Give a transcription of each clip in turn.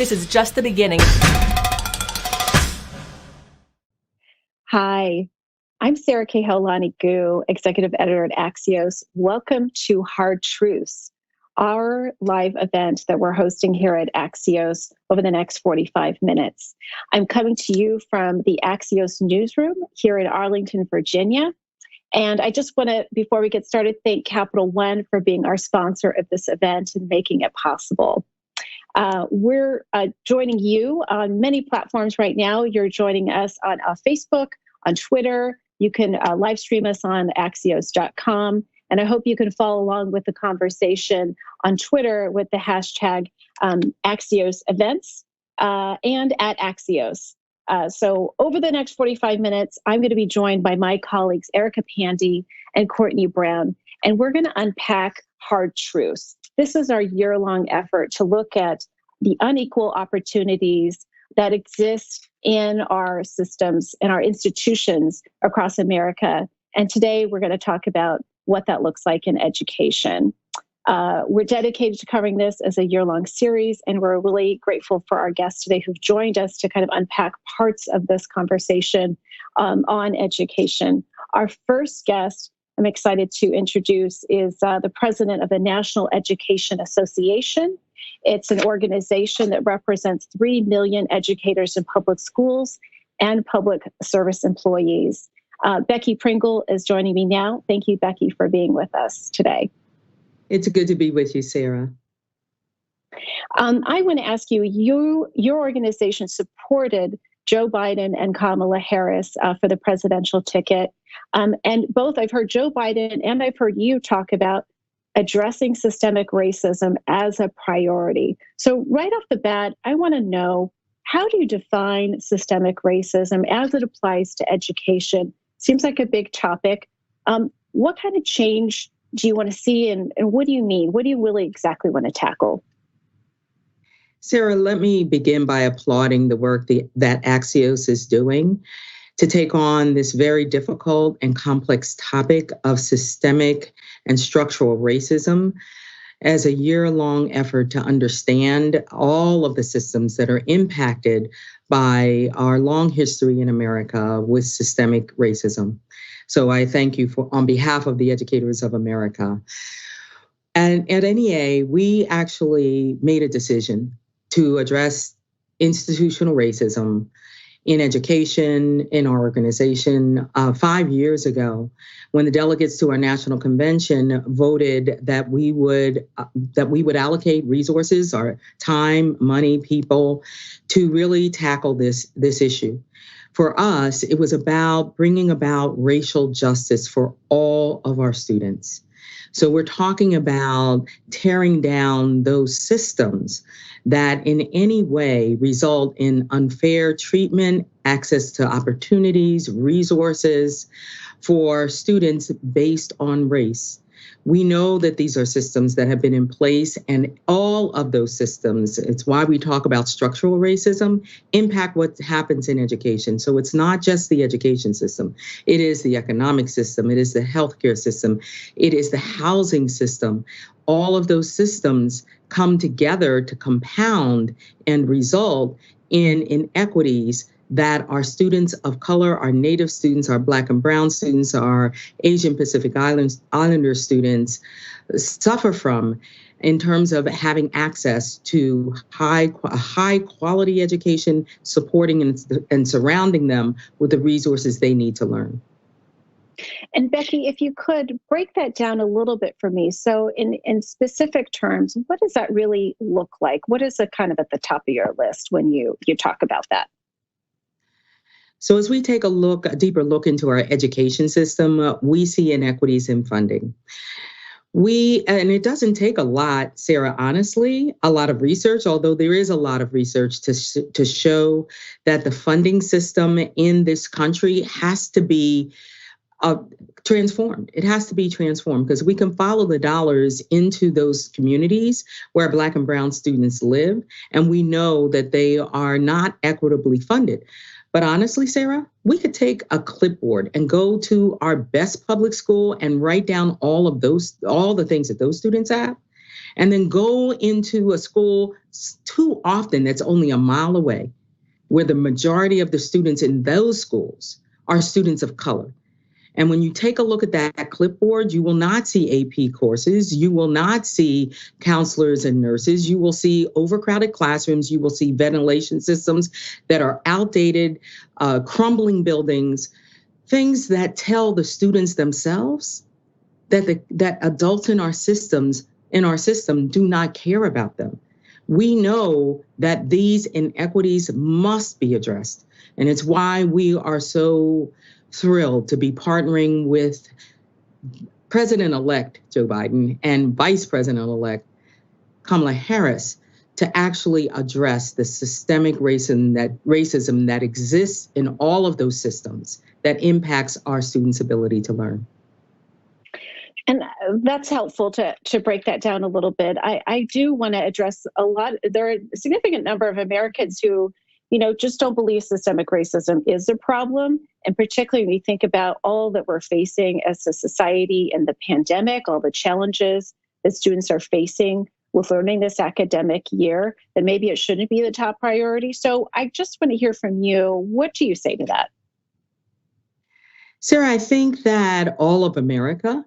This is just the beginning. Hi, I'm Sarah Cahill-Lani-Gu, Executive Editor at Axios. Welcome to Hard Truths, our live event that we're hosting here at Axios over the next 45 minutes. I'm coming to you from the Axios newsroom here in Arlington, Virginia. And I just want to, before we get started, thank Capital One for being our sponsor of this event and making it possible. We're joining you on many platforms right now. You're joining us on Facebook, on Twitter. You can live stream us on Axios.com. And I hope you can follow along with the conversation on Twitter with the hashtag Axios Events and at Axios. So over the next 45 minutes, I'm going to be joined by my colleagues, Erica Pandy and Courtney Brown, and we're going to unpack hard truths. This is our year-long effort to look at the unequal opportunities that exist in our systems and our institutions across America. And today we're going to talk about what that looks like in education. We're dedicated to covering this as a year-long series, and we're really grateful for our guests today who've joined us to kind of unpack parts of this conversation on education. Our first guest I'm excited to introduce is the president of the National Education Association. It's an organization that represents 3 million educators in public schools and public service employees. Becky Pringle is joining me now. Thank you, Becky, for being with us today. It's good to be with you, Sarah. I want to ask you, your organization supported Joe Biden and Kamala Harris for the presidential ticket. And both I've heard Joe Biden and I've heard you talk about addressing systemic racism as a priority. So right off the bat, I want to know, how do you define systemic racism as it applies to education? Seems like a big topic. What kind of change do you want to see, and what do you mean? What do you really exactly want to tackle? Sarah, let me begin by applauding the work that Axios is doing to take on this very difficult and complex topic of systemic and structural racism as a year-long effort to understand all of the systems that are impacted by our long history in America with systemic racism. So I thank you on behalf of the educators of America. And at NEA, we actually made a decision to address institutional racism in education, in our organization, 5 years ago, when the delegates to our national convention voted that we would allocate resources, our time, money, people, to really tackle this issue. For us, it was about bringing about racial justice for all of our students. So we're talking about tearing down those systems that in any way result in unfair treatment, access to opportunities, resources for students based on race. We know that these are systems that have been in place, and all of those systems, it's why we talk about structural racism, impact what happens in education. So it's not just the education system. It is the economic system. It is the healthcare system. It is the housing system. All of those systems come together to compound and result in inequities that our students of color, our Native students, our Black and Brown students, our Asian Pacific Islander students suffer from in terms of having access to high quality education, supporting and surrounding them with the resources they need to learn. And Becky, if you could break that down a little bit for me. So in specific terms, what does that really look like? What is it kind of at the top of your list when you talk about that? So as we take a deeper look into our education system, we see inequities in funding. And it doesn't take a lot, Sarah, honestly, a lot of research, although there is a lot of research to show that the funding system in this country has to be transformed. It has to be transformed because we can follow the dollars into those communities where Black and Brown students live, and we know that they are not equitably funded. But honestly, Sarah, we could take a clipboard and go to our best public school and write down all the things that those students have. and then go into a school too often that's only a mile away, where the majority of the students in those schools are students of color. And when you take a look at that clipboard, you will not see AP courses. You will not see counselors and nurses. You will see overcrowded classrooms. You will see ventilation systems that are outdated, crumbling buildings, things that tell the students themselves that adults in our system do not care about them. We know that these inequities must be addressed. And it's why we are so thrilled to be partnering with President-elect Joe Biden and Vice President-elect Kamala Harris to actually address the systemic racism that exists in all of those systems that impacts our students' ability to learn. And that's helpful to break that down a little bit. I do want to address there are a significant number of Americans who, just don't believe systemic racism is a problem. And particularly when we think about all that we're facing as a society and the pandemic, all the challenges that students are facing with learning this academic year, that maybe it shouldn't be the top priority. So I just want to hear from you. What do you say to that? Sarah, I think that all of America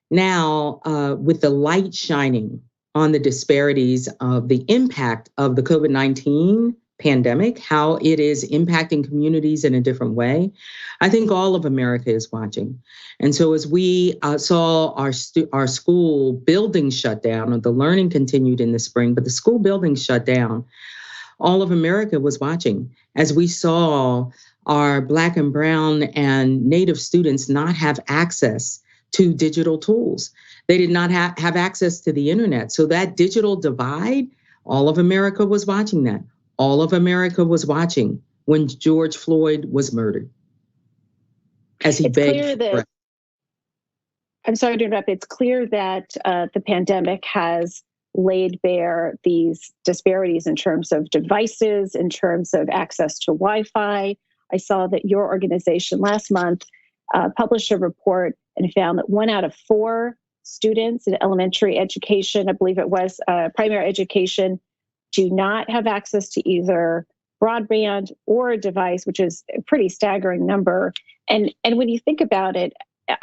now, with the light shining on the disparities of the impact of the COVID-19 pandemic, how it is impacting communities in a different way, I think all of America is watching. And so as we saw our school buildings shut down, or the learning continued in the spring, but the school buildings shut down, all of America was watching as we saw our Black and Brown and Native students not have access to digital tools. They did not have access to the internet. So that digital divide, all of America was watching that. All of America was watching when George Floyd was murdered, as he begged. I'm sorry to interrupt. It's clear that the pandemic has laid bare these disparities in terms of devices, in terms of access to Wi-Fi. I saw that your organization last month published a report and found that 1 out of 4 students in elementary education, I believe it was primary education, do not have access to either broadband or a device, which is a pretty staggering number. And when you think about it,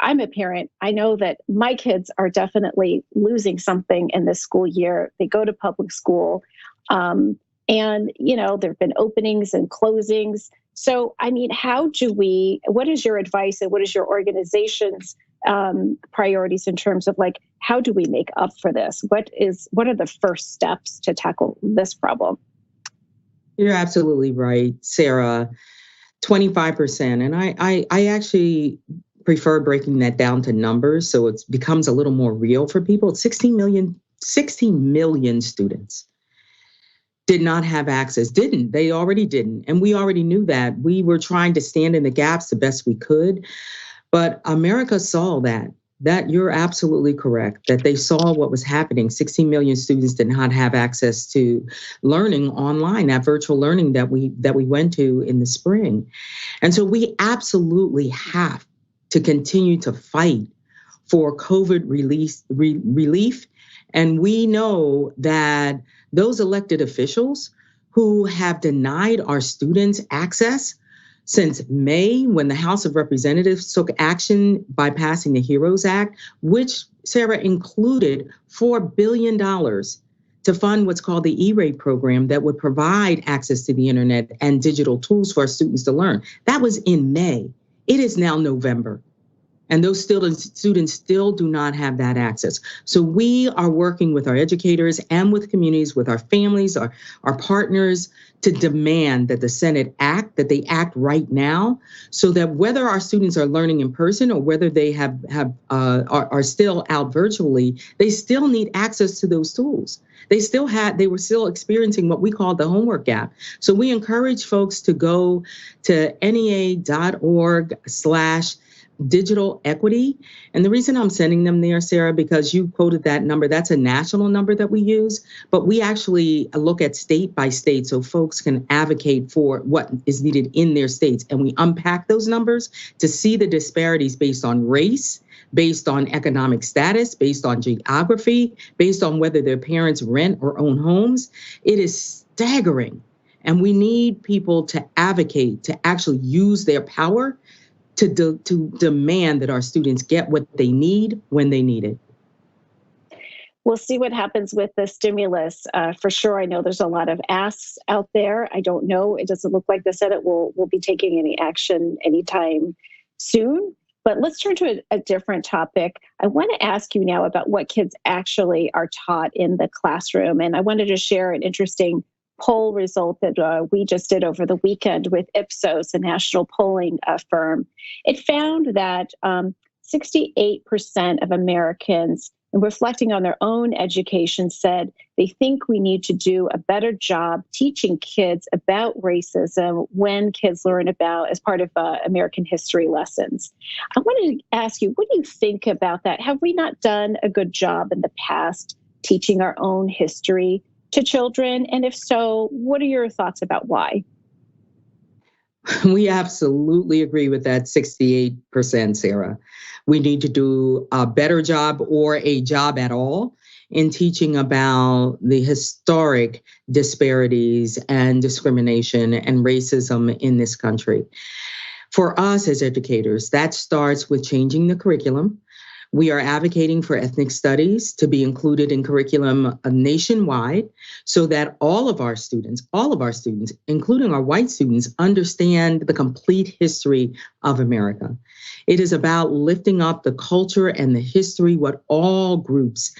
I'm a parent. I know that my kids are definitely losing something in this school year. They go to public school, and there have been openings and closings. So, I mean, what is your advice and what is your organization's priorities in terms of how do we make up for this? What are the first steps to tackle this problem? You're absolutely right, Sarah. 25%. And I actually prefer breaking that down to numbers so it becomes a little more real for people. 16 million students did not have access. They already didn't. And we already knew that. We were trying to stand in the gaps the best we could. But America saw that you're absolutely correct, that they saw what was happening. 16 million students did not have access to learning online, that virtual learning that we went to in the spring. And so we absolutely have to continue to fight for COVID relief. And we know that those elected officials who have denied our students access since May, when the House of Representatives took action by passing the HEROES Act, which, Sarah, included $4 billion to fund what's called the E-rate program that would provide access to the internet and digital tools for our students to learn. That was in May. It is now November. And those students still do not have that access. So we are working with our educators and with communities, with our families, our partners, to demand that the Senate act right now, so that whether our students are learning in person or whether they are still out virtually, they still need access to those tools. They were still experiencing what we call the homework gap. So we encourage folks to go to NEA.org/ digital equity. And the reason I'm sending them there, Sarah, because you quoted that number, that's a national number that we use, but we actually look at state by state so folks can advocate for what is needed in their states. And we unpack those numbers to see the disparities based on race, based on economic status, based on geography, based on whether their parents rent or own homes. It is staggering. And we need people to advocate, to actually use their power to demand that our students get what they need when they need it. We'll see what happens with the stimulus. For sure, I know there's a lot of asks out there. I don't know. It doesn't look like the Senate will be taking any action anytime soon. But let's turn to a different topic. I want to ask you now about what kids actually are taught in the classroom. And I wanted to share an interesting poll result that we just did over the weekend with Ipsos, a national polling firm. It found that 68% of Americans, reflecting on their own education, said they think we need to do a better job teaching kids about racism when kids learn about as part of American history lessons. I wanted to ask you, what do you think about that? Have we not done a good job in the past teaching our own history to children? And if so, what are your thoughts about why? We absolutely agree with that 68%, Sarah. We need to do a better job or a job at all in teaching about the historic disparities and discrimination and racism in this country. For us as educators, that starts with changing the curriculum. We are advocating for ethnic studies to be included in curriculum nationwide so that all of our students, including our white students, understand the complete history of America. It is about lifting up the culture and the history, what all groups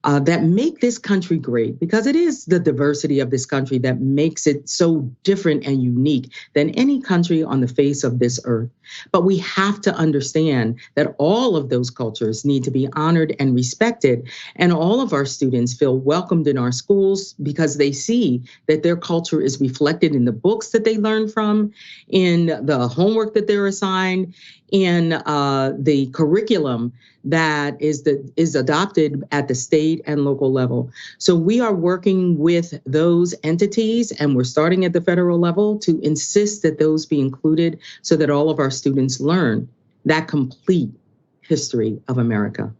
that make this country great, because it is the diversity of this country that makes it so different and unique than any country on the face of this earth. But we have to understand that all of those cultures need to be honored and respected. And all of our students feel welcomed in our schools because they see that their culture is reflected in the books that they learn from, in the homework that they're assigned, in the curriculum that is adopted at the state and local level. So we are working with those entities, and we're starting at the federal level to insist that those be included so that all of our students learn that complete history of America.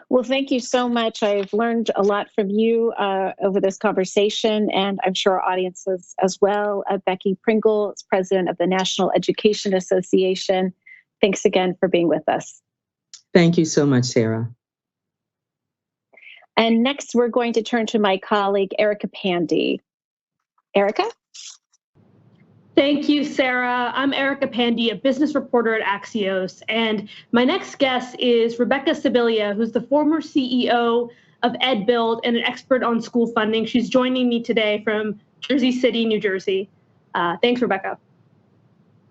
Well, thank you so much. I've learned a lot from you over this conversation, and I'm sure our audiences as well. Becky Pringle is president of the National Education Association. Thanks again for being with us. Thank you so much, Sarah. And next, we're going to turn to my colleague, Erica Pandy. Erica? Thank you, Sarah. I'm Erica Pandy, a business reporter at Axios. And my next guest is Rebecca Sibilia, who's the former CEO of EdBuild and an expert on school funding. She's joining me today from Jersey City, New Jersey. Thanks, Rebecca.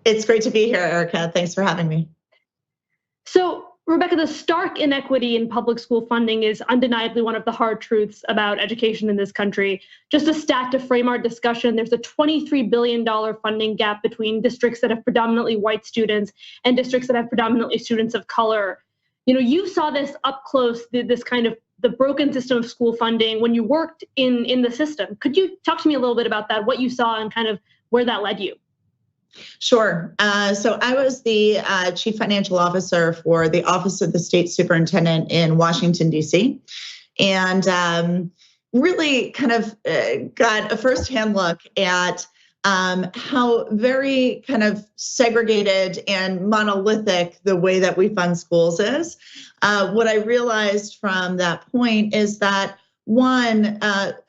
It's great to be here, Erica. Thanks for having me. So, Rebecca, the stark inequity in public school funding is undeniably one of the hard truths about education in this country. Just a stat to frame our discussion, there's a $23 billion funding gap between districts that have predominantly white students and districts that have predominantly students of color. You know, you saw this up close, this kind of the broken system of school funding when you worked in the system. Could you talk to me a little bit about that, what you saw and kind of where that led you? Sure. So I was the chief financial officer for the Office of the State Superintendent in Washington, D.C. And really kind of got a firsthand look at how very kind of segregated and monolithic the way that we fund schools is. What I realized from that point is that one,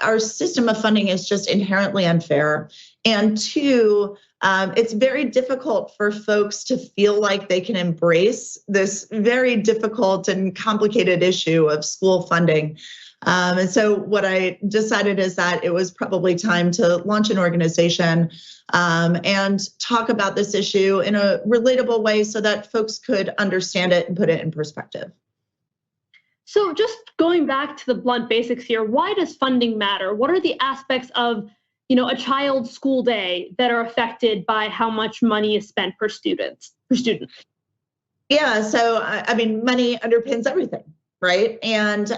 our system of funding is just inherently unfair. And two, it's very difficult for folks to feel like they can embrace this very difficult and complicated issue of school funding. And so what I decided is that it was probably time to launch an organization and talk about this issue in a relatable way so that folks could understand it and put it in perspective. So just going back to the blunt basics here, why does funding matter? What are the aspects of a child's school day that are affected by how much money is spent per student. Yeah, so I mean, money underpins everything, right? And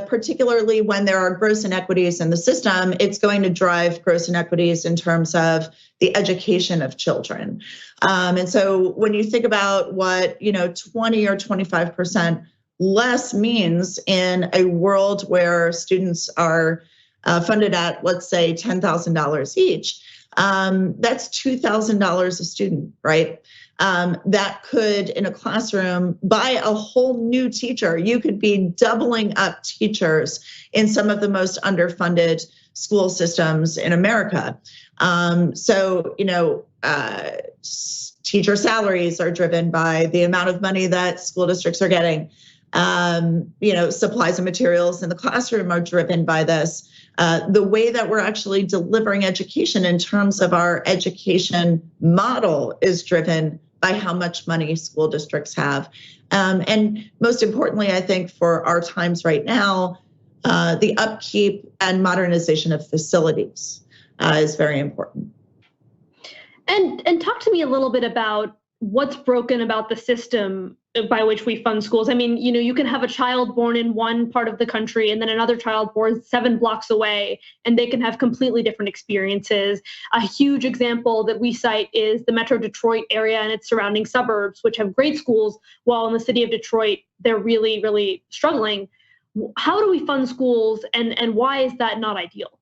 particularly when there are gross inequities in the system, it's going to drive gross inequities in terms of the education of children. And so when you think about what 20 or 25% less means in a world where students are funded at, let's say, $10,000 each, that's $2,000 a student, right? That could, in a classroom, buy a whole new teacher. You could be doubling up teachers in some of the most underfunded school systems in America. Teacher salaries are driven by the amount of money that school districts are getting. Supplies and materials in the classroom are driven by this. The way that we're actually delivering education in terms of our education model is driven by how much money school districts have. And most importantly, I think for our times right now, the upkeep and modernization of facilities is very important. And talk to me a little bit about what's broken about the system by which we fund schools. I mean, you can have a child born in one part of the country and then another child born 7 blocks away, and they can have completely different experiences. A huge example that we cite is the Metro Detroit area and its surrounding suburbs, which have great schools, while in the city of Detroit, they're really, really struggling. How do we fund schools, and why is that not ideal?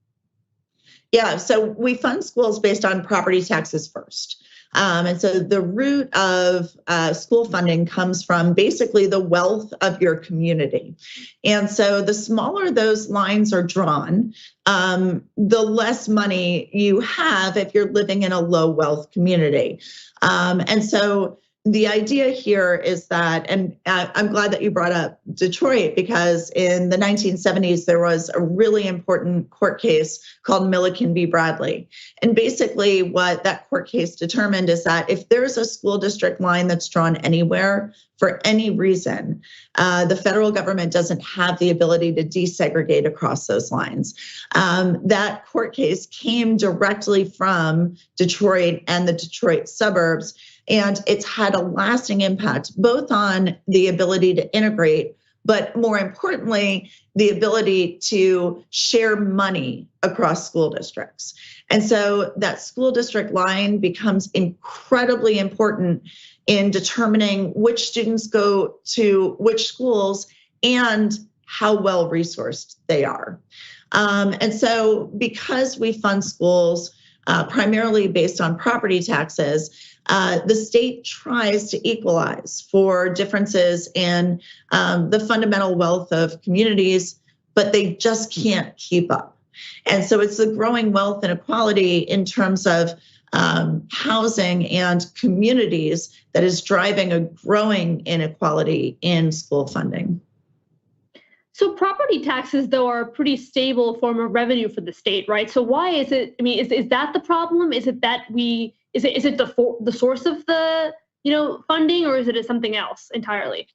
Yeah, so we fund schools based on property taxes first. And so the root of school funding comes from basically the wealth of your community. And so the smaller those lines are drawn, the less money you have if you're living in a low wealth community. And so the idea here is that, and I'm glad that you brought up Detroit, because in the 1970s, there was a really important court case called Milliken v. Bradley. And basically what that court case determined is that if there's a school district line that's drawn anywhere for any reason, the federal government doesn't have the ability to desegregate across those lines. That court case came directly from Detroit and the Detroit suburbs. And it's had a lasting impact, both on the ability to integrate, but more importantly, the ability to share money across school districts. And so that school district line becomes incredibly important in determining which students go to which schools and how well resourced they are. And so because we fund schools primarily based on property taxes, the state tries to equalize for differences in the fundamental wealth of communities, but they just can't keep up. And so it's the growing wealth inequality in terms of housing and communities that is driving a growing inequality in school funding. So property taxes, though, are a pretty stable form of revenue for the state, right? So why is it? I mean, is that the problem? Is it that is it the source of the funding, or is it something else entirely?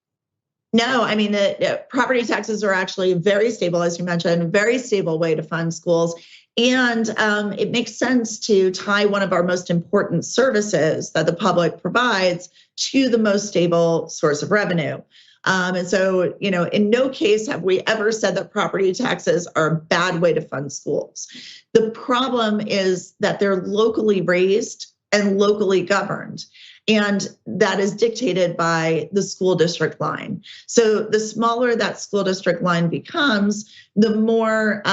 No, I mean, the property taxes are actually very stable, as you mentioned, a very stable way to fund schools. And it makes sense to tie one of our most important services that the public provides to the most stable source of revenue. And so, in no case have we ever said that property taxes are a bad way to fund schools. The problem is that they're locally raised and locally governed. And that is dictated by the school district line. So the smaller that school district line becomes, the more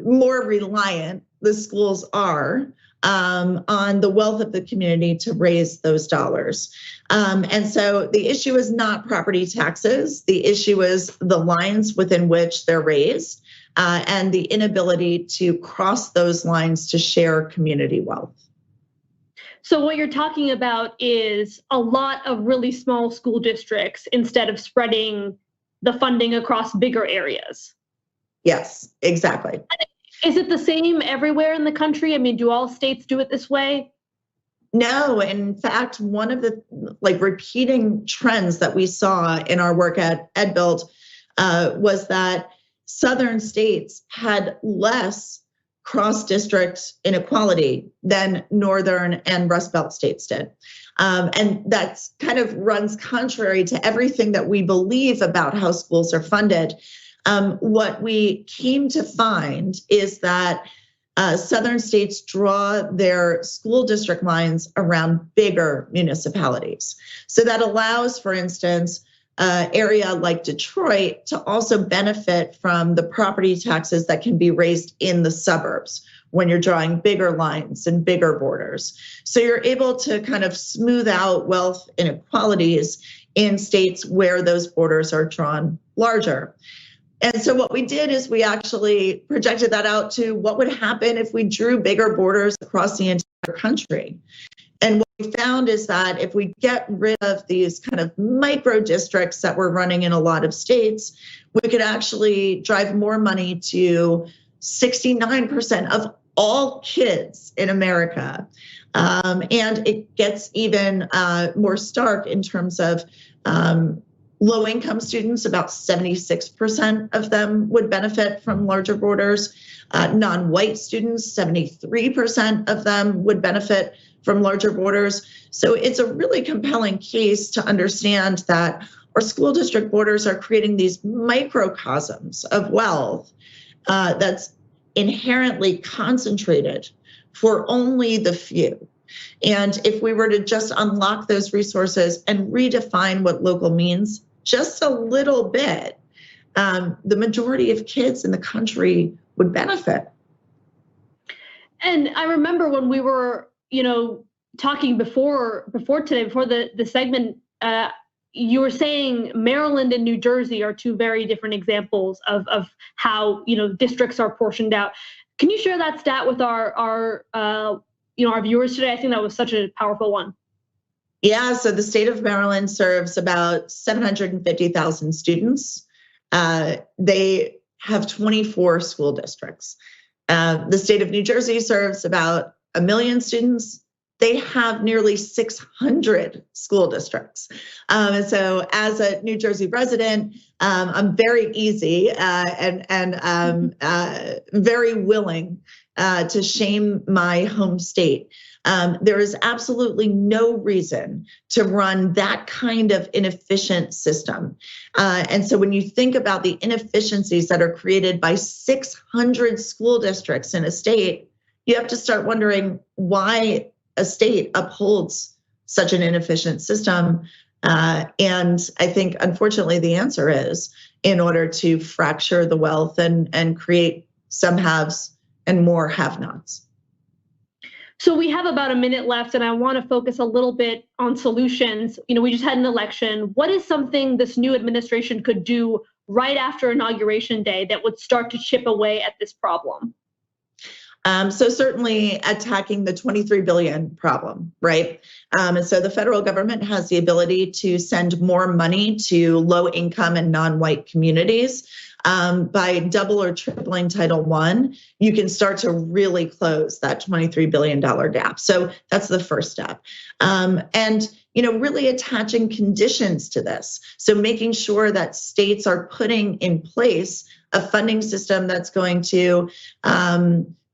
more reliant the schools are on the wealth of the community to raise those dollars. And so the issue is not property taxes. The issue is the lines within which they're raised and the inability to cross those lines to share community wealth. So what you're talking about is a lot of really small school districts instead of spreading the funding across bigger areas. Yes, exactly. Is it the same everywhere in the country? I mean, do all states do it this way? No, in fact, one of the repeating trends that we saw in our work at EdBuild was that Southern states had less cross-district inequality than Northern and Rust Belt states did. And that's kind of runs contrary to everything that we believe about how schools are funded. What we came to find is that Southern states draw their school district lines around bigger municipalities. So that allows, for instance, area like Detroit to also benefit from the property taxes that can be raised in the suburbs when you're drawing bigger lines and bigger borders. So you're able to kind of smooth out wealth inequalities in states where those borders are drawn larger. And so what we did is we actually projected that out to what would happen if we drew bigger borders across the entire country. And what we found is that if we get rid of these kind of micro districts that we're running in a lot of states, we could actually drive more money to 69% of all kids in America. And it gets even more stark in terms of low-income students. About 76% of them would benefit from larger borders. Non-white students, 73% of them would benefit from larger borders. So it's a really compelling case to understand that our school district borders are creating these microcosms of wealth that's inherently concentrated for only the few. And if we were to just unlock those resources and redefine what local means just a little bit, the majority of kids in the country would benefit. And I remember when we were, talking before today, before the segment, you were saying Maryland and New Jersey are two very different examples of how districts are portioned out. Can you share that stat with our viewers today? I think that was such a powerful one. Yeah, so the state of Maryland serves about 750,000 students. They have 24 school districts. The state of New Jersey serves about 1 million students. They have nearly 600 school districts. So as a New Jersey resident, I'm very easy and very willing to shame my home state. There is absolutely no reason to run that kind of inefficient system. And so when you think about the inefficiencies that are created by 600 school districts in a state, you have to start wondering why a state upholds such an inefficient system. And I think, unfortunately, the answer is in order to fracture the wealth and create some haves and more have-nots. So we have about a minute left, and I want to focus a little bit on solutions. We just had an election. What is something this new administration could do right after Inauguration Day that would start to chip away at this problem? So certainly attacking the $23 billion problem, right? And so the federal government has the ability to send more money to low income and non-white communities. By double or tripling Title I, you can start to really close that $23 billion gap. So that's the first step. And really attaching conditions to this. So making sure that states are putting in place a funding system that's going to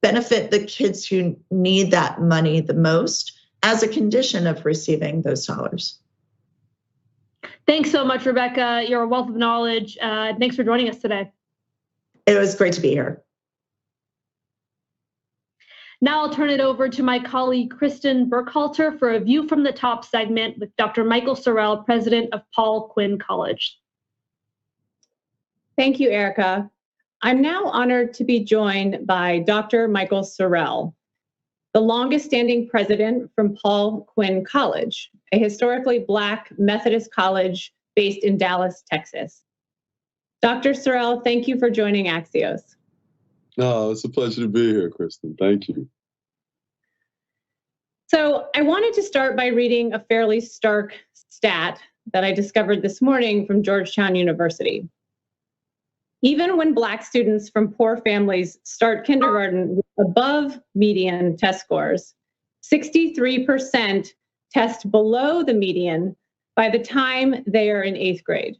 benefit the kids who need that money the most as a condition of receiving those dollars. Thanks so much, Rebecca. You're a wealth of knowledge. Thanks for joining us today. It was great to be here. Now I'll turn it over to my colleague, Kristen Burkhalter, for a View from the Top segment with Dr. Michael Sorrell, president of Paul Quinn College. Thank you, Erica. I'm now honored to be joined by Dr. Michael Sorrell, the longest standing president from Paul Quinn College, a historically Black Methodist college based in Dallas, Texas. Dr. Sorrell, thank you for joining Axios. No, it's a pleasure to be here, Kristen. Thank you. So I wanted to start by reading a fairly stark stat that I discovered this morning from Georgetown University. Even when Black students from poor families start kindergarten with above median test scores, 63% test below the median by the time they are in 8th grade.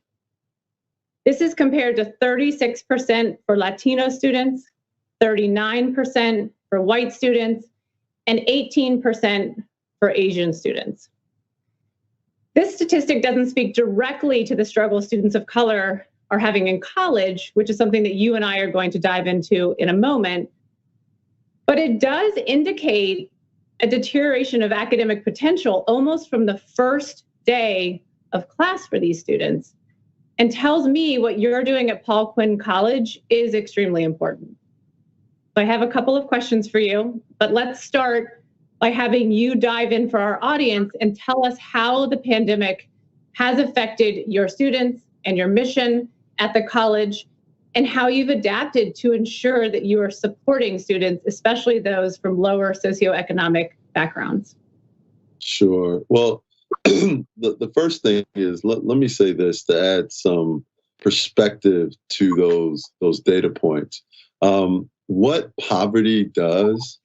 This is compared to 36% for Latino students, 39% for white students, and 18% for Asian students. This statistic doesn't speak directly to the struggle students of color are having in college, which is something that you and I are going to dive into in a moment, but it does indicate a deterioration of academic potential almost from the first day of class for these students, and tells me what you're doing at Paul Quinn College is extremely important. So I have a couple of questions for you, but let's start by having you dive in for our audience and tell us how the pandemic has affected your students and your mission at the college, and how you've adapted to ensure that you are supporting students, especially those from lower socioeconomic backgrounds. Sure. Well, the first thing is, let me say this to add some perspective to those data points. What poverty does,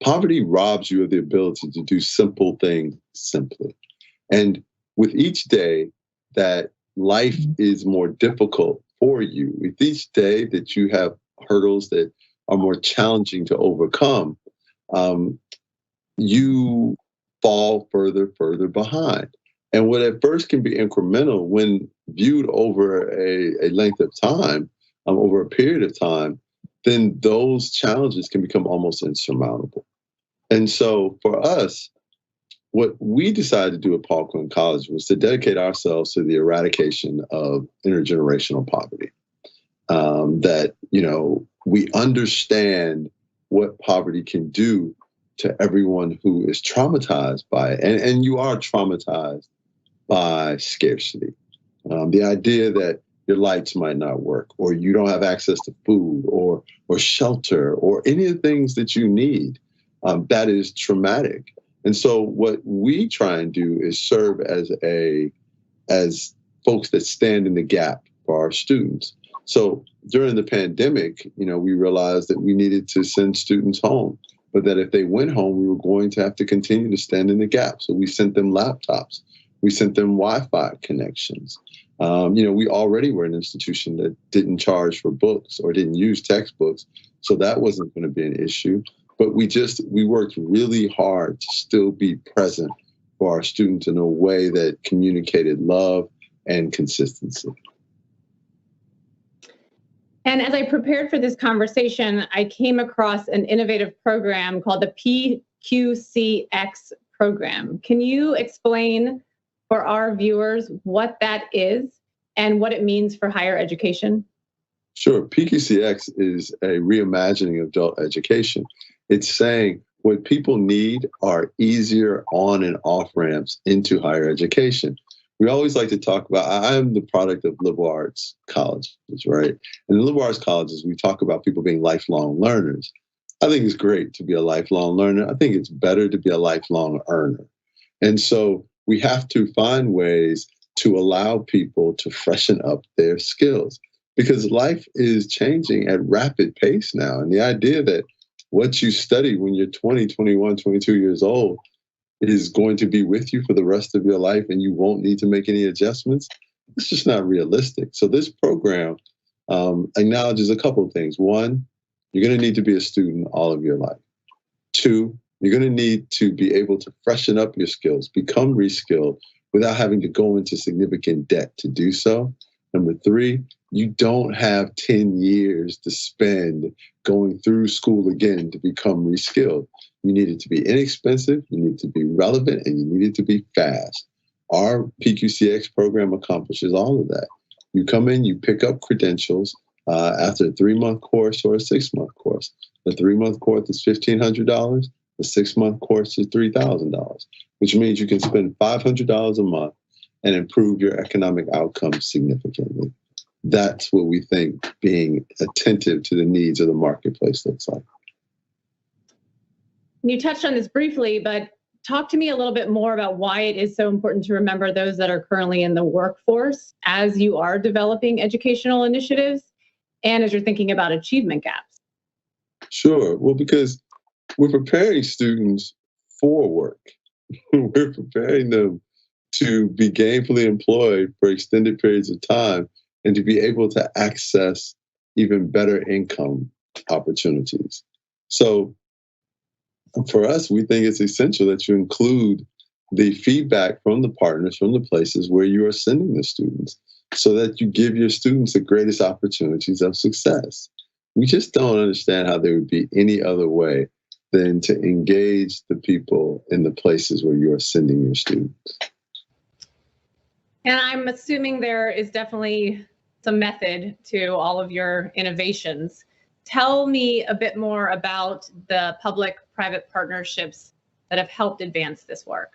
poverty robs you of the ability to do simple things simply. And with each day that life is more difficult for you, with each day that you have hurdles that are more challenging to overcome, you fall further behind. And what at first can be incremental, when viewed over a length of time, over a period of time, then those challenges can become almost insurmountable. And so for us, what we decided to do at Paul Quinn College was to dedicate ourselves to the eradication of intergenerational poverty. That, we understand what poverty can do to everyone who is traumatized by it. And you are traumatized by scarcity. The idea that your lights might not work, or you don't have access to food or shelter or any of the things that you need, that is traumatic. And so what we try and do is serve as folks that stand in the gap for our students. So during the pandemic, we realized that we needed to send students home, but that if they went home, we were going to have to continue to stand in the gap. So we sent them laptops. We sent them Wi-Fi connections. We already were an institution that didn't charge for books or didn't use textbooks. So that wasn't going to be an issue. But we worked really hard to still be present for our students in a way that communicated love and consistency. And as I prepared for this conversation, I came across an innovative program called the PQCX program. Can you explain for our viewers what that is and what it means for higher education? Sure. PQCX is a reimagining of adult education. It's saying what people need are easier on and off ramps into higher education. We always like to talk about, I'm the product of liberal arts colleges, right? And in liberal arts colleges, we talk about people being lifelong learners. I think it's great to be a lifelong learner. I think it's better to be a lifelong earner. And so we have to find ways to allow people to freshen up their skills, because life is changing at rapid pace now. And the idea that what you study when you're 20, 21, 22 years old is going to be with you for the rest of your life and you won't need to make any adjustments, it's just not realistic. So this program acknowledges a couple of things. One, you're going to need to be a student all of your life. Two, you're going to need to be able to freshen up your skills, become reskilled without having to go into significant debt to do so. Number three, you don't have 10 years to spend going through school again to become reskilled. You need it to be inexpensive, you need to be relevant, and you need it to be fast. Our PQCX program accomplishes all of that. You come in, you pick up credentials after a 3-month course or a 6-month course. The 3-month course is $1,500. The 6-month course is $3,000, which means you can spend $500 a month and improve your economic outcomes significantly. That's what we think being attentive to the needs of the marketplace looks like. You touched on this briefly, but talk to me a little bit more about why it is so important to remember those that are currently in the workforce as you are developing educational initiatives and as you're thinking about achievement gaps. Sure. Well, because we're preparing students for work. We're preparing them to be gainfully employed for extended periods of time and to be able to access even better income opportunities. So for us, we think it's essential that you include the feedback from the partners, from the places where you are sending the students, so that you give your students the greatest opportunities of success. We just don't understand how there would be any other way than to engage the people in the places where you are sending your students. And I'm assuming there is definitely some method to all of your innovations. Tell me a bit more about the public-private partnerships that have helped advance this work.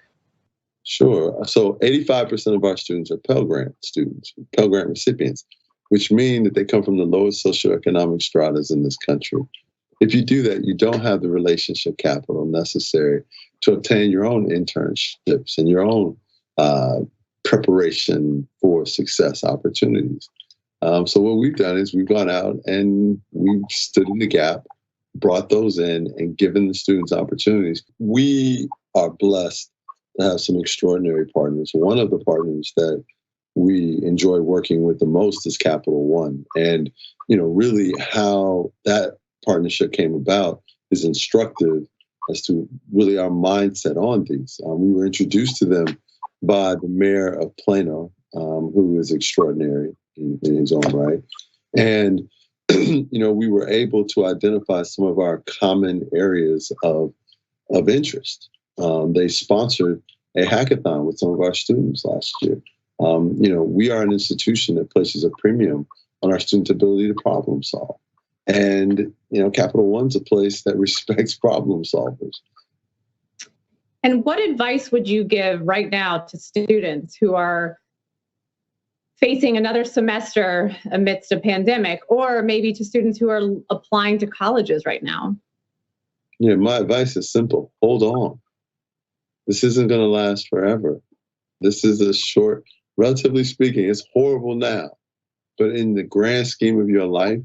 Sure. So 85% of our students are Pell Grant students, Pell Grant recipients, which mean that they come from the lowest socioeconomic stratas in this country. If you do that, you don't have the relationship capital necessary to obtain your own internships and your own preparation for success opportunities. So what we've done is we've gone out and we've stood in the gap, brought those in, and given the students opportunities. We are blessed to have some extraordinary partners. One of the partners that we enjoy working with the most is Capital One. And, really how that partnership came about is instructive as to really our mindset on these. We were introduced to them by the mayor of Plano, who is extraordinary in his own right. And, we were able to identify some of our common areas of interest. They sponsored a hackathon with some of our students last year. We are an institution that places a premium on our students' ability to problem solve. And, Capital One's a place that respects problem solvers. And what advice would you give right now to students who are facing another semester amidst a pandemic, or maybe to students who are applying to colleges right now? Yeah, my advice is simple. Hold on. This isn't going to last forever. This is a short, relatively speaking, it's horrible now. But in the grand scheme of your life,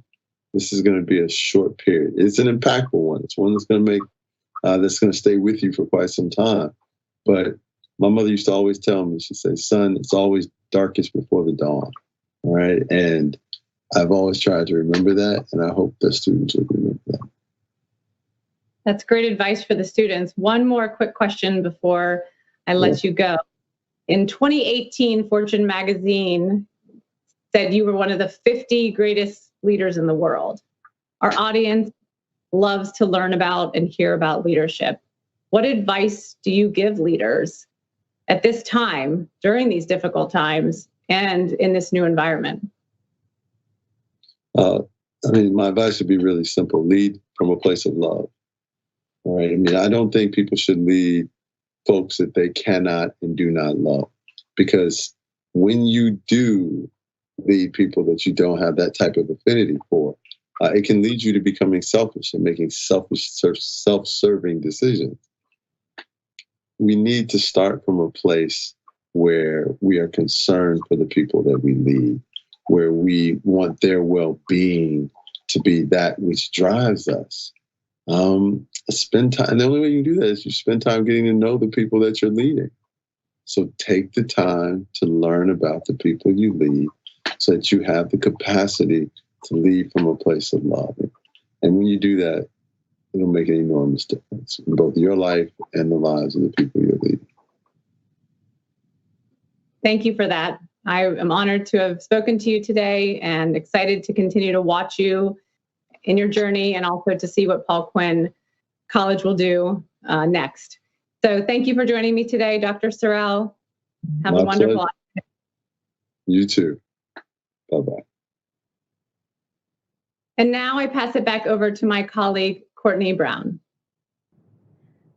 this is going to be a short period. It's an impactful one. It's one that's going to that's going to stay with you for quite some time. But my mother used to always tell me, she'd say, son, it's always darkest before the dawn. All right. And I've always tried to remember that. And I hope the students will remember that. That's great advice for the students. One more quick question before I let you go. In 2018, Fortune magazine said you were one of the 50 greatest leaders in the world. Our audience loves to learn about and hear about leadership. What advice do you give leaders at this time, during these difficult times, and in this new environment? My advice would be really simple. Lead from a place of love. All right. I don't think people should lead folks that they cannot and do not love, because when you do lead people that you don't have that type of affinity for, it can lead you to becoming selfish and making self-serving decisions. We need to start from a place where we are concerned for the people that we lead, where we want their well-being to be that which drives us. Spend time. And the only way you can do that is you spend time getting to know the people that you're leading. So take the time to learn about the people you lead so that you have the capacity to lead from a place of love. And when you do that, it'll make an enormous difference in both your life and the lives of the people you're leading. Thank you for that. I am honored to have spoken to you today and excited to continue to watch you in your journey and also to see what Paul Quinn College will do next. So thank you for joining me today, Dr. Sorrell. Have a wonderful life. You too. Bye-bye. And now I pass it back over to my colleague, Courtney Brown.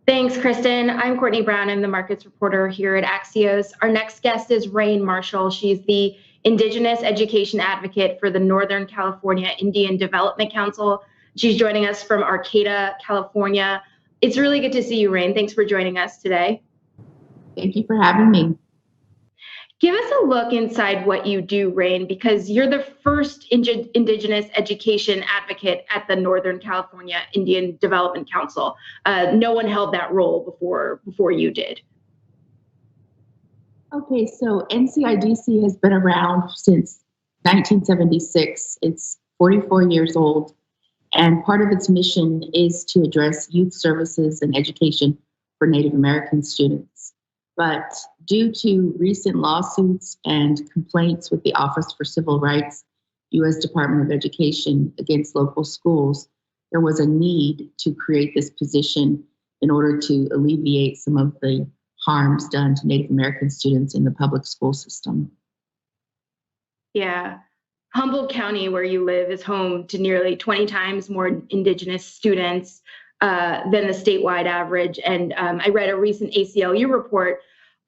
Thanks, Kristen. I'm Courtney Brown. I'm the markets reporter here at Axios. Our next guest is Rain Marshall. She's the Indigenous Education Advocate for the Northern California Indian Development Council. She's joining us from Arcata, California. It's really good to see you, Rain. Thanks for joining us today. Thank you for having me. Give us a look inside what you do, Rain, because you're the first Indigenous education advocate at the Northern California Indian Development Council. No one held that role before you did. Okay, so NCIDC has been around since 1976. It's 44 years old, and part of its mission is to address youth services and education for Native American students. But due to recent lawsuits and complaints with the Office for Civil Rights, U.S. Department of Education against local schools, there was a need to create this position in order to alleviate some of the harms done to Native American students in the public school system. Yeah. Humboldt County, where you live, is home to nearly 20 times more Indigenous students than the statewide average. And I read a recent ACLU report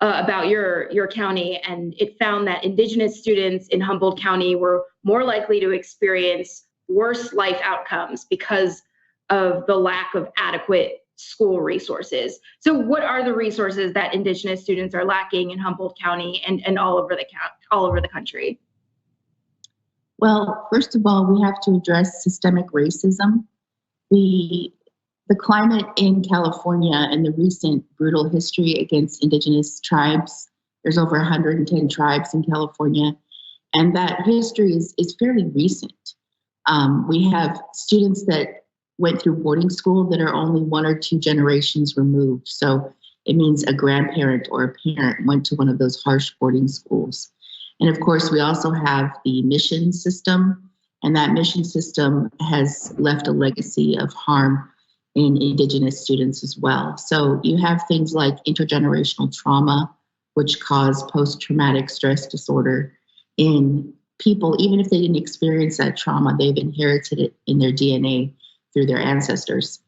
about your county, and it found that Indigenous students in Humboldt County were more likely to experience worse life outcomes because of the lack of adequate school resources. So what are the resources that Indigenous students are lacking in Humboldt County and all over the country? Well, first of all, we have to address systemic racism. The climate in California and the recent brutal history against Indigenous tribes, there's over 110 tribes in California, and that history is fairly recent. We have students that went through boarding school that are only 1 or 2 generations removed. So it means a grandparent or a parent went to one of those harsh boarding schools. And of course, we also have the mission system, and that mission system has left a legacy of harm in Indigenous students as well. So you have things like intergenerational trauma, which cause post-traumatic stress disorder in people. Even if they didn't experience that trauma, they've inherited it in their DNA through their ancestors.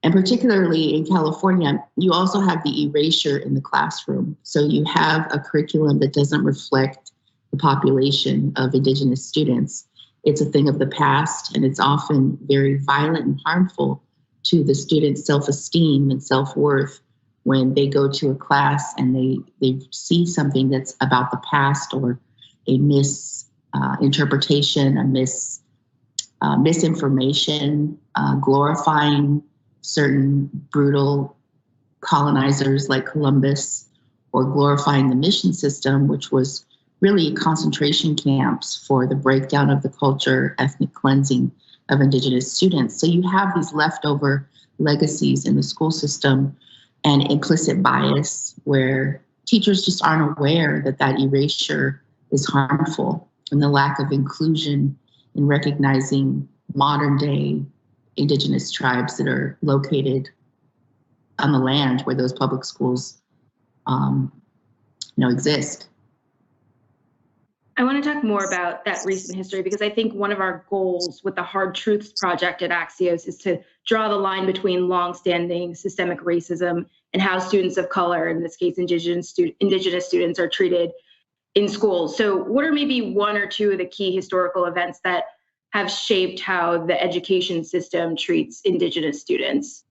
And particularly in California, you also have the erasure in the classroom. So you have a curriculum that doesn't reflect the population of Indigenous students. It's a thing of the past, and it's often very violent and harmful to the students' self-esteem and self-worth when they go to a class and they see something that's about the past, or a misinterpretation, misinformation, glorifying certain brutal colonizers like Columbus, or glorifying the mission system, which was really concentration camps for the breakdown of the culture, ethnic cleansing of Indigenous students. So you have these leftover legacies in the school system and implicit bias where teachers just aren't aware that that erasure is harmful, and the lack of inclusion in recognizing modern day Indigenous tribes that are located on the land where those public schools exist. I want to talk more about that recent history, because I think one of our goals with the Hard Truths Project at Axios is to draw the line between longstanding systemic racism and how students of color, in this case Indigenous students, are treated in schools. So what are maybe 1 or 2 of the key historical events that have shaped how the education system treats Indigenous students?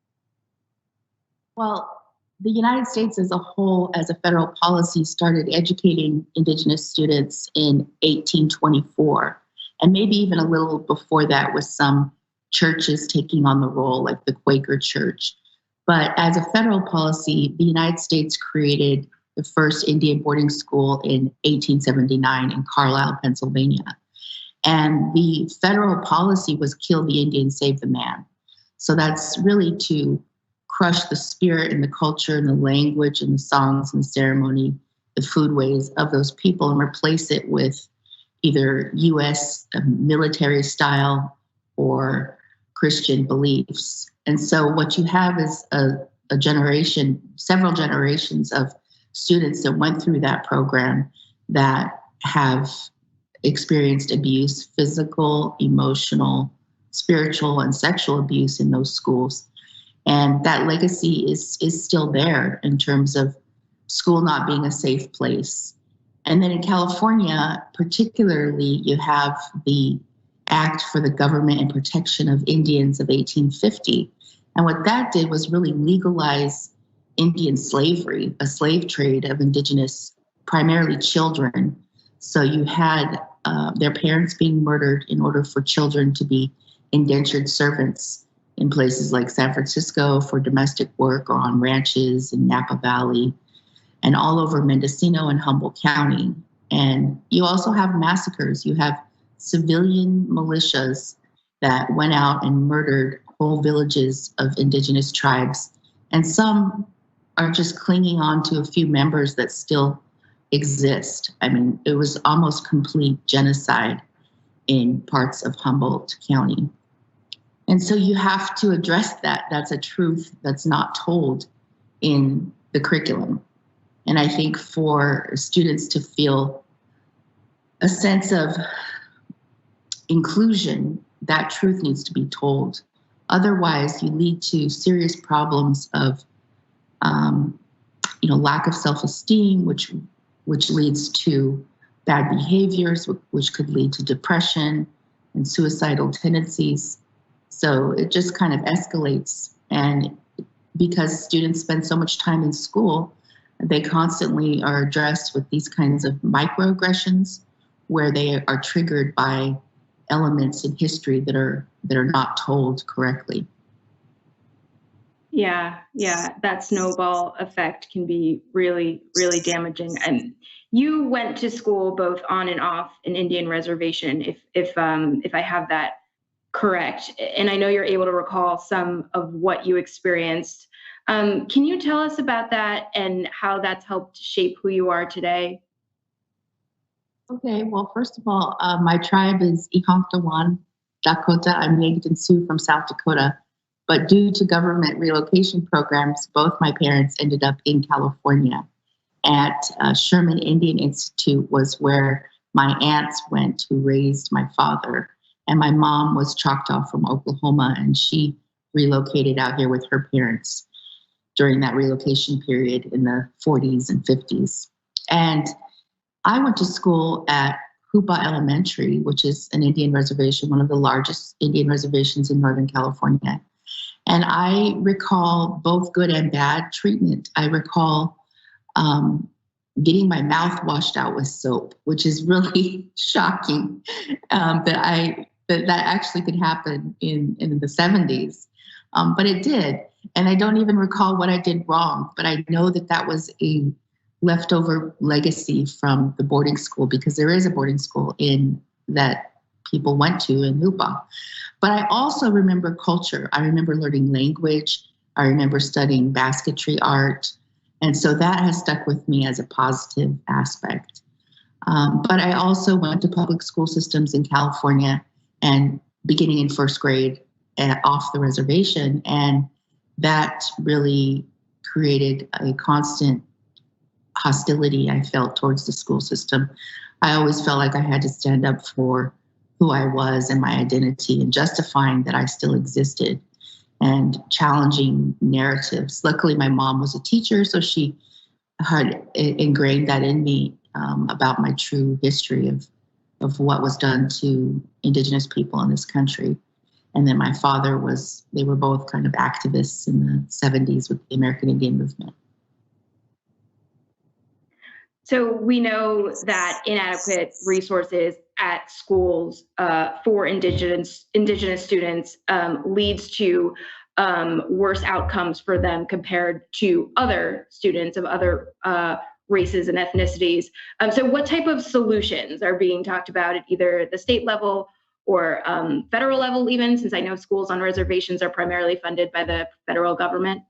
Well, the United States as a whole, as a federal policy, started educating Indigenous students in 1824, and maybe even a little before that, with some churches taking on the role, like the Quaker Church. But as a federal policy, the United States created the first Indian boarding school in 1879 in Carlisle, Pennsylvania. And the federal policy was kill the Indian, save the man. So that's really to crush the spirit and the culture and the language and the songs and the ceremony, the foodways of those people, and replace it with either U.S. military style or Christian beliefs. And so what you have is a generation, several generations of students that went through that program that have experienced abuse, physical, emotional, spiritual, and sexual abuse in those schools. And that legacy is still there in terms of school not being a safe place. And then in California, particularly, you have the Act for the Government and Protection of Indians of 1850. And what that did was really legalize Indian slavery, a slave trade of Indigenous, primarily children. So you had their parents being murdered in order for children to be indentured servants in places like San Francisco for domestic work, or on ranches in Napa Valley and all over Mendocino and Humboldt County. And you also have massacres. You have civilian militias that went out and murdered whole villages of indigenous tribes. And some are just clinging on to a few members that still exist. I mean, it was almost complete genocide in parts of Humboldt County. And so you have to address that. That's a truth that's not told in the curriculum. And I think for students to feel a sense of inclusion, that truth needs to be told. Otherwise, you lead to serious problems of lack of self-esteem, which leads to bad behaviors, which could lead to depression and suicidal tendencies. So it just kind of escalates. And because students spend so much time in school, they constantly are addressed with these kinds of microaggressions where they are triggered by elements in history that are not told correctly. Yeah, that snowball effect can be really, really damaging. And you went to school both on and off an Indian reservation, if I have that correct. And I know you're able to recall some of what you experienced. Can you tell us about that and how that's helped shape who you are today? Okay, well, first of all, my tribe is Ikontawan, Dakota. I'm Native and Sioux from South Dakota. But due to government relocation programs, both my parents ended up in California. At Sherman Indian Institute was where my aunts went who raised my father. And my mom was Choctaw from Oklahoma, and she relocated out here with her parents during that relocation period in the 40s and 50s. And I went to school at Hupa Elementary, which is an Indian reservation, one of the largest Indian reservations in Northern California. And I recall both good and bad treatment. I recall getting my mouth washed out with soap, which is really shocking that actually could happen in the 70s. But it did. And I don't even recall what I did wrong, but I know that was a leftover legacy from the boarding school, because there is a boarding school that people went to in Hupa. But I also remember culture. I remember learning language. I remember studying basketry art. And so that has stuck with me as a positive aspect. But I also went to public school systems in California, and beginning in first grade off the reservation. And that really created a constant hostility I felt towards the school system. I always felt like I had to stand up for who I was and my identity, and justifying that I still existed, and challenging narratives. Luckily, my mom was a teacher, so she had ingrained that in me about my true history of what was done to Indigenous people in this country. And then my father they were both kind of activists in the 70s with the American Indian movement. So we know that inadequate resources at schools for Indigenous students leads to worse outcomes for them compared to other students of other races and ethnicities. So what type of solutions are being talked about at either the state level or federal level even, since I know schools on reservations are primarily funded by the federal government?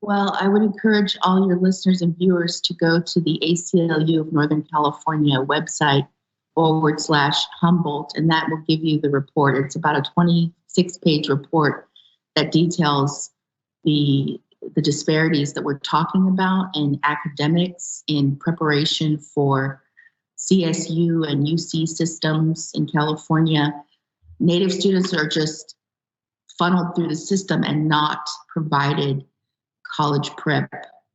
Well, I would encourage all your listeners and viewers to go to the ACLU of Northern California website /Humboldt, and that will give you the report. It's about a 26-page report that details the disparities that we're talking about in academics in preparation for CSU and UC systems in California. Native students are just funneled through the system and not provided college prep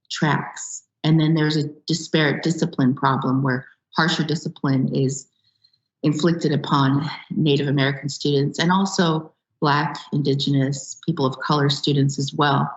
tracks. And then there's a disparate discipline problem where harsher discipline is inflicted upon Native American students, and also Black, Indigenous, people of color students as well.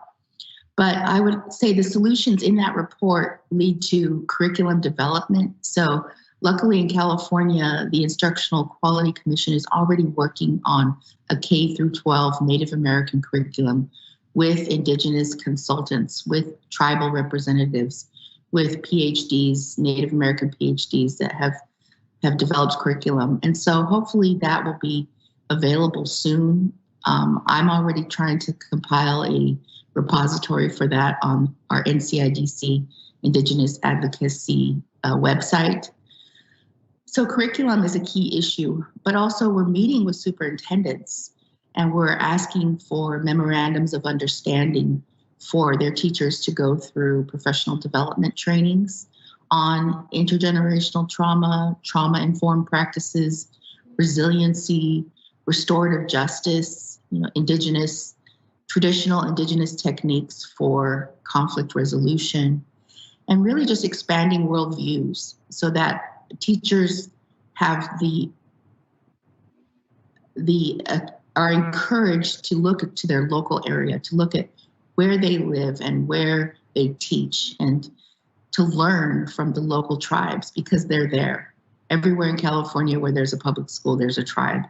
But I would say the solutions in that report lead to curriculum development. So luckily in California, the Instructional Quality Commission is already working on a K through 12 Native American curriculum with Indigenous consultants, with tribal representatives, with PhDs, Native American PhDs that have developed curriculum. And so hopefully that will be available soon. I'm already trying to compile a repository for that on our NCIDC Indigenous Advocacy website. So curriculum is a key issue, but also we're meeting with superintendents and we're asking for memorandums of understanding for their teachers to go through professional development trainings on intergenerational trauma, trauma-informed practices, resiliency, restorative justice, traditional Indigenous techniques for conflict resolution, and really just expanding worldviews so that teachers have are encouraged to look to their local area, to look at where they live and where they teach, and to learn from the local tribes because they're there. Everywhere in California where there's a public school, there's a tribe.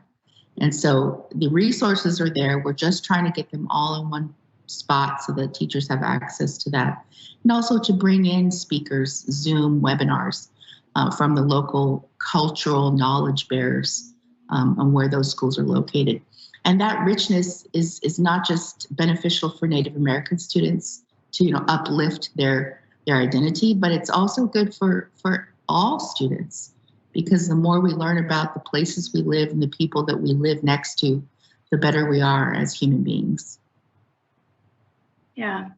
And so the resources are there. We're just trying to get them all in one spot so that teachers have access to that. And also to bring in speakers, Zoom webinars from the local cultural knowledge bearers on where those schools are located. And that richness is not just beneficial for Native American students to uplift their identity, but it's also good for all students, because the more we learn about the places we live and the people that we live next to, the better we are as human beings. Yeah.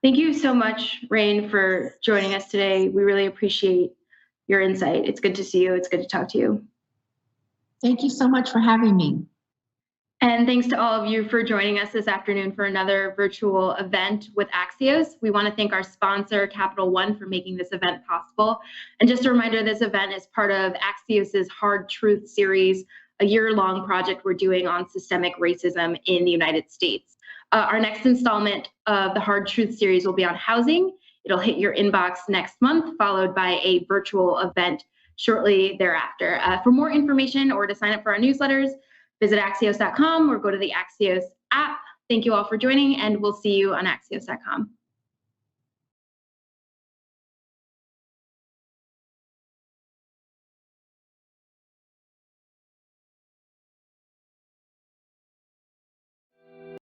Thank you so much, Rain, for joining us today. We really appreciate your insight. It's good to see you. It's good to talk to you. Thank you so much for having me. And thanks to all of you for joining us this afternoon for another virtual event with Axios. We want to thank our sponsor, Capital One, for making this event possible. And just a reminder, this event is part of Axios's Hard Truth series, a year-long project we're doing on systemic racism in the United States. Our next installment of the Hard Truth series will be on housing. It'll hit your inbox next month, followed by a virtual event shortly thereafter. For more information or to sign up for our newsletters, visit Axios.com or go to the Axios app. Thank you all for joining, and we'll see you on Axios.com.